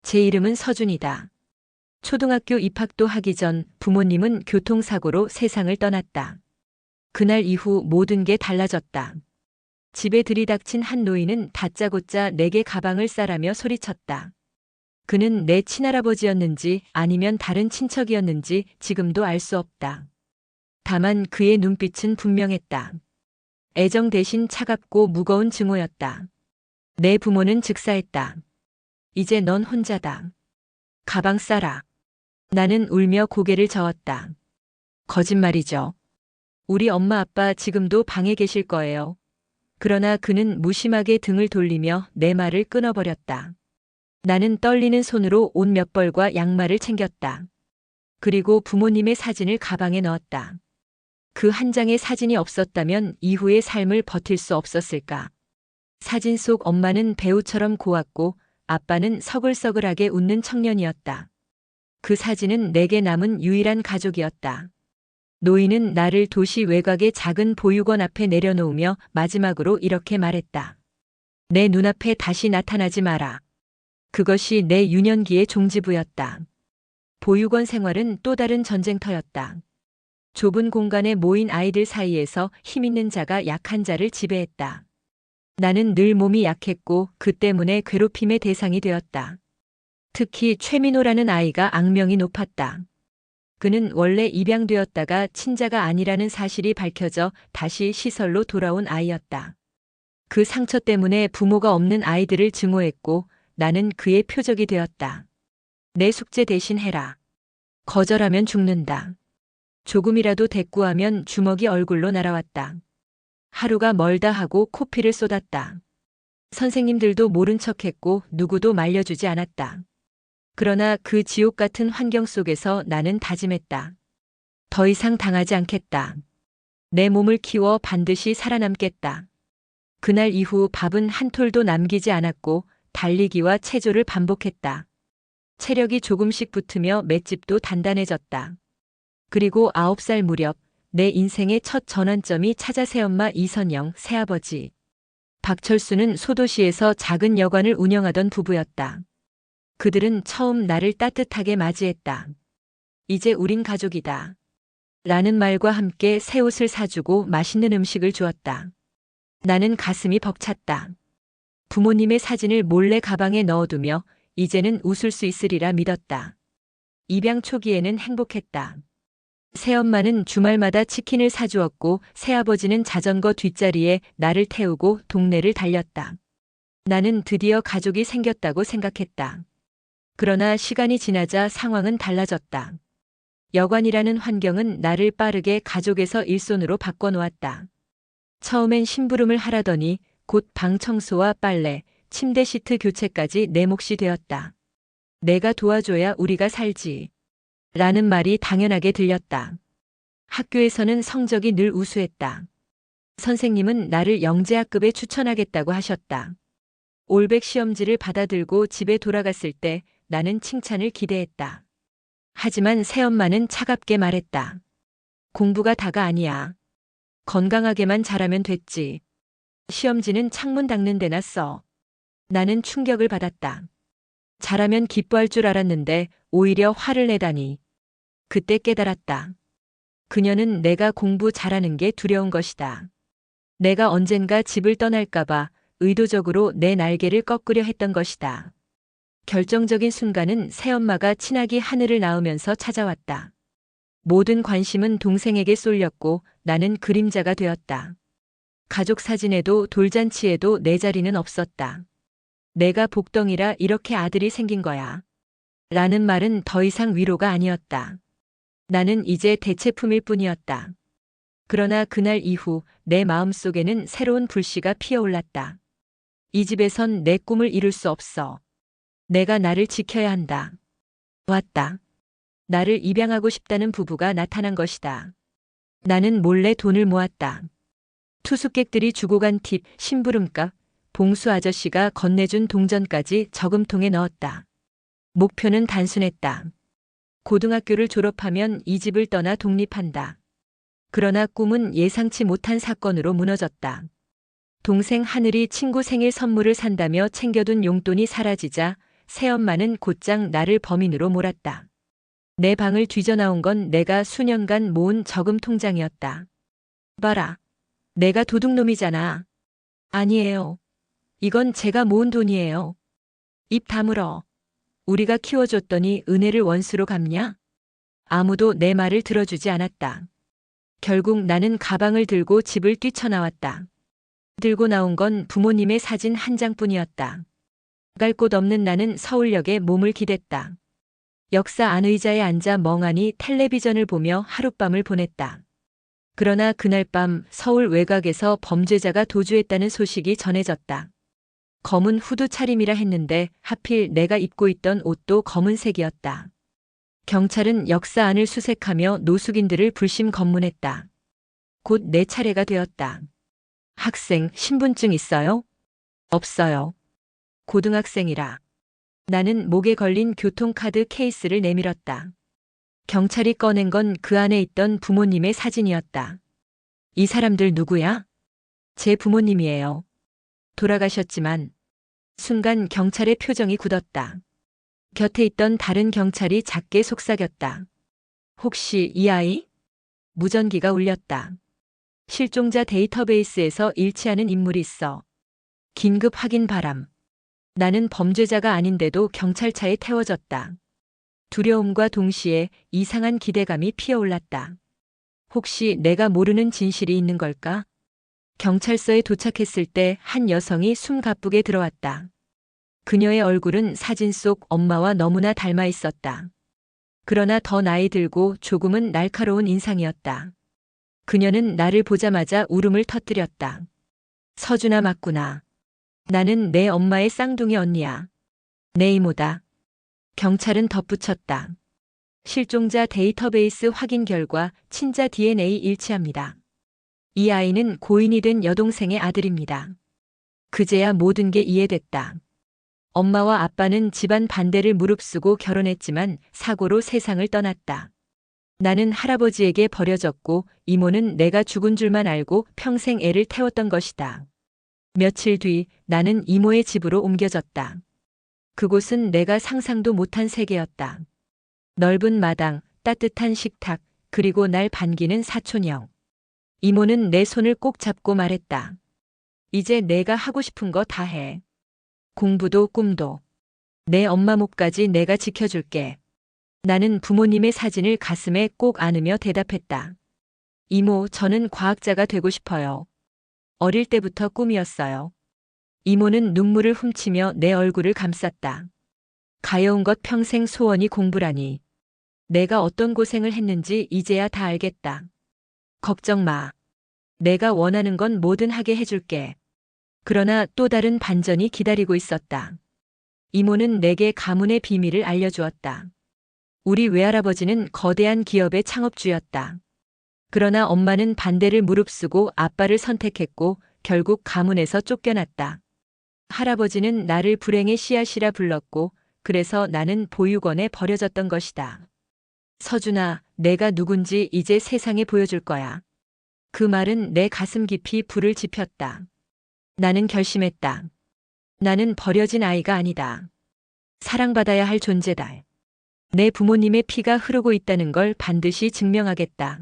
제 이름은 서준이다. 초등학교 입학도 하기 전 부모님은 교통사고로 세상을 떠났다. 그날 이후 모든 게 달라졌다. 집에 들이닥친 한 노인은 다짜고짜 내게 가방을 싸라며 소리쳤다. 그는 내 친할아버지였는지 아니면 다른 친척이었는지 지금도 알 수 없다. 다만 그의 눈빛은 분명했다. 애정 대신 차갑고 무거운 증오였다. 내 부모는 즉사했다. 이제 넌 혼자다. 가방 싸라. 나는 울며 고개를 저었다. 거짓말이죠. 우리 엄마 아빠 지금도 방에 계실 거예요. 그러나 그는 무심하게 등을 돌리며 내 말을 끊어버렸다. 나는 떨리는 손으로 옷 몇 벌과 양말을 챙겼다. 그리고 부모님의 사진을 가방에 넣었다. 그 한 장의 사진이 없었다면 이후의 삶을 버틸 수 없었을까? 사진 속 엄마는 배우처럼 고왔고 아빠는 서글서글하게 웃는 청년이었다. 그 사진은 내게 남은 유일한 가족이었다. 노인은 나를 도시 외곽의 작은 보육원 앞에 내려놓으며 마지막으로 이렇게 말했다. 내 눈앞에 다시 나타나지 마라. 그것이 내 유년기의 종지부였다. 보육원 생활은 또 다른 전쟁터였다. 좁은 공간에 모인 아이들 사이에서 힘있는 자가 약한 자를 지배했다. 나는 늘 몸이 약했고 그 때문에 괴롭힘의 대상이 되었다. 특히 최민호라는 아이가 악명이 높았다. 그는 원래 입양되었다가 친자가 아니라는 사실이 밝혀져 다시 시설로 돌아온 아이였다. 그 상처 때문에 부모가 없는 아이들을 증오했고 나는 그의 표적이 되었다. 내 숙제 대신 해라. 거절하면 죽는다. 조금이라도 대꾸하면 주먹이 얼굴로 날아왔다. 하루가 멀다 하고 코피를 쏟았다. 선생님들도 모른 척했고 누구도 말려주지 않았다. 그러나 그 지옥 같은 환경 속에서 나는 다짐했다. 더 이상 당하지 않겠다. 내 몸을 키워 반드시 살아남겠다. 그날 이후 밥은 한 톨도 남기지 않았고 달리기와 체조를 반복했다. 체력이 조금씩 붙으며 맷집도 단단해졌다. 그리고 9살 무렵 내 인생의 첫 전환점이 찾아 새엄마 이선영, 새아버지 박철수는 소도시에서 작은 여관을 운영하던 부부였다. 그들은 처음 나를 따뜻하게 맞이했다. 이제 우린 가족이다. 라는 말과 함께 새 옷을 사주고 맛있는 음식을 주었다. 나는 가슴이 벅찼다. 부모님의 사진을 몰래 가방에 넣어두며 이제는 웃을 수 있으리라 믿었다. 입양 초기에는 행복했다. 새엄마는 주말마다 치킨을 사주었고 새아버지는 자전거 뒷자리에 나를 태우고 동네를 달렸다. 나는 드디어 가족이 생겼다고 생각했다. 그러나 시간이 지나자 상황은 달라졌다. 여관이라는 환경은 나를 빠르게 가족에서 일손으로 바꿔놓았다. 처음엔 심부름을 하라더니 곧 방 청소와 빨래, 침대 시트 교체까지 내 몫이 되었다. 내가 도와줘야 우리가 살지. 라는 말이 당연하게 들렸다. 학교에서는 성적이 늘 우수했다. 선생님은 나를 영재학급에 추천하겠다고 하셨다. 올백 시험지를 받아들고 집에 돌아갔을 때 나는 칭찬을 기대했다. 하지만 새엄마는 차갑게 말했다. 공부가 다가 아니야. 건강하게만 자라면 됐지. 시험지는 창문 닦는 데나 써. 나는 충격을 받았다. 잘하면 기뻐할 줄 알았는데 오히려 화를 내다니. 그때 깨달았다. 그녀는 내가 공부 잘하는 게 두려운 것이다. 내가 언젠가 집을 떠날까봐 의도적으로 내 날개를 꺾으려 했던 것이다. 결정적인 순간은 새엄마가 친아기 하늘을 낳으면서 찾아왔다. 모든 관심은 동생에게 쏠렸고 나는 그림자가 되었다. 가족 사진에도 돌잔치에도 내 자리는 없었다. 내가 복덩이라 이렇게 아들이 생긴 거야. 라는 말은 더 이상 위로가 아니었다. 나는 이제 대체품일 뿐이었다. 그러나 그날 이후 내 마음속에는 새로운 불씨가 피어올랐다. 이 집에선 내 꿈을 이룰 수 없어. 내가 나를 지켜야 한다. 왔다. 나를 입양하고 싶다는 부부가 나타난 것이다. 나는 몰래 돈을 모았다. 투숙객들이 주고 간 팁, 심부름값, 봉수 아저씨가 건네준 동전까지 저금통에 넣었다. 목표는 단순했다. 고등학교를 졸업하면 이 집을 떠나 독립한다. 그러나 꿈은 예상치 못한 사건으로 무너졌다. 동생 하늘이 친구 생일 선물을 산다며 챙겨둔 용돈이 사라지자 새엄마는 곧장 나를 범인으로 몰았다. 내 방을 뒤져나온 건 내가 수년간 모은 저금 통장이었다. 봐라. 내가 도둑놈이잖아. 아니에요. 이건 제가 모은 돈이에요. 입 다물어. 우리가 키워줬더니 은혜를 원수로 갚냐? 아무도 내 말을 들어주지 않았다. 결국 나는 가방을 들고 집을 뛰쳐나왔다. 들고 나온 건 부모님의 사진 한 장뿐이었다. 갈 곳 없는 나는 서울역에 몸을 기댔다. 역사 안 의자에 앉아 멍하니 텔레비전을 보며 하룻밤을 보냈다. 그러나 그날 밤 서울 외곽에서 범죄자가 도주했다는 소식이 전해졌다. 검은 후드 차림이라 했는데 하필 내가 입고 있던 옷도 검은색이었다. 경찰은 역사 안을 수색하며 노숙인들을 불심 검문했다. 곧 내 차례가 되었다. 학생, 신분증 있어요? 없어요. 고등학생이라. 나는 목에 걸린 교통카드 케이스를 내밀었다. 경찰이 꺼낸 건 그 안에 있던 부모님의 사진이었다. 이 사람들 누구야? 제 부모님이에요. 돌아가셨지만 순간 경찰의 표정이 굳었다. 곁에 있던 다른 경찰이 작게 속삭였다. 혹시 이 아이? 무전기가 울렸다. 실종자 데이터베이스에서 일치하는 인물이 있어. 긴급 확인 바람. 나는 범죄자가 아닌데도 경찰차에 태워졌다. 두려움과 동시에 이상한 기대감이 피어올랐다. 혹시 내가 모르는 진실이 있는 걸까? 경찰서에 도착했을 때 한 여성이 숨가쁘게 들어왔다. 그녀의 얼굴은 사진 속 엄마와 너무나 닮아 있었다. 그러나 더 나이 들고 조금은 날카로운 인상이었다. 그녀는 나를 보자마자 울음을 터뜨렸다. 서준아 맞구나. 나는 내 엄마의 쌍둥이 언니야. 내 이모다. 경찰은 덧붙였다. 실종자 데이터베이스 확인 결과 친자 DNA 일치합니다. 이 아이는 고인이 된 여동생의 아들입니다. 그제야 모든 게 이해됐다. 엄마와 아빠는 집안 반대를 무릅쓰고 결혼했지만 사고로 세상을 떠났다. 나는 할아버지에게 버려졌고 이모는 내가 죽은 줄만 알고 평생 애를 태웠던 것이다. 며칠 뒤 나는 이모의 집으로 옮겨졌다. 그곳은 내가 상상도 못한 세계였다. 넓은 마당, 따뜻한 식탁, 그리고 날 반기는 사촌형. 이모는 내 손을 꼭 잡고 말했다. 이제 내가 하고 싶은 거 다 해. 공부도 꿈도. 내 엄마 몫까지 내가 지켜줄게. 나는 부모님의 사진을 가슴에 꼭 안으며 대답했다. 이모, 저는 과학자가 되고 싶어요. 어릴 때부터 꿈이었어요. 이모는 눈물을 훔치며 내 얼굴을 감쌌다. 가여운 것 평생 소원이 공부라니. 내가 어떤 고생을 했는지 이제야 다 알겠다. 걱정 마. 내가 원하는 건 뭐든 하게 해줄게. 그러나 또 다른 반전이 기다리고 있었다. 이모는 내게 가문의 비밀을 알려주었다. 우리 외할아버지는 거대한 기업의 창업주였다. 그러나 엄마는 반대를 무릅쓰고 아빠를 선택했고 결국 가문에서 쫓겨났다. 할아버지는 나를 불행의 씨앗이라 불렀고 그래서 나는 보육원에 버려졌던 것이다. 서준아, 내가 누군지 이제 세상에 보여줄 거야. 그 말은 내 가슴 깊이 불을 지폈다. 나는 결심했다. 나는 버려진 아이가 아니다. 사랑받아야 할 존재다. 내 부모님의 피가 흐르고 있다는 걸 반드시 증명하겠다.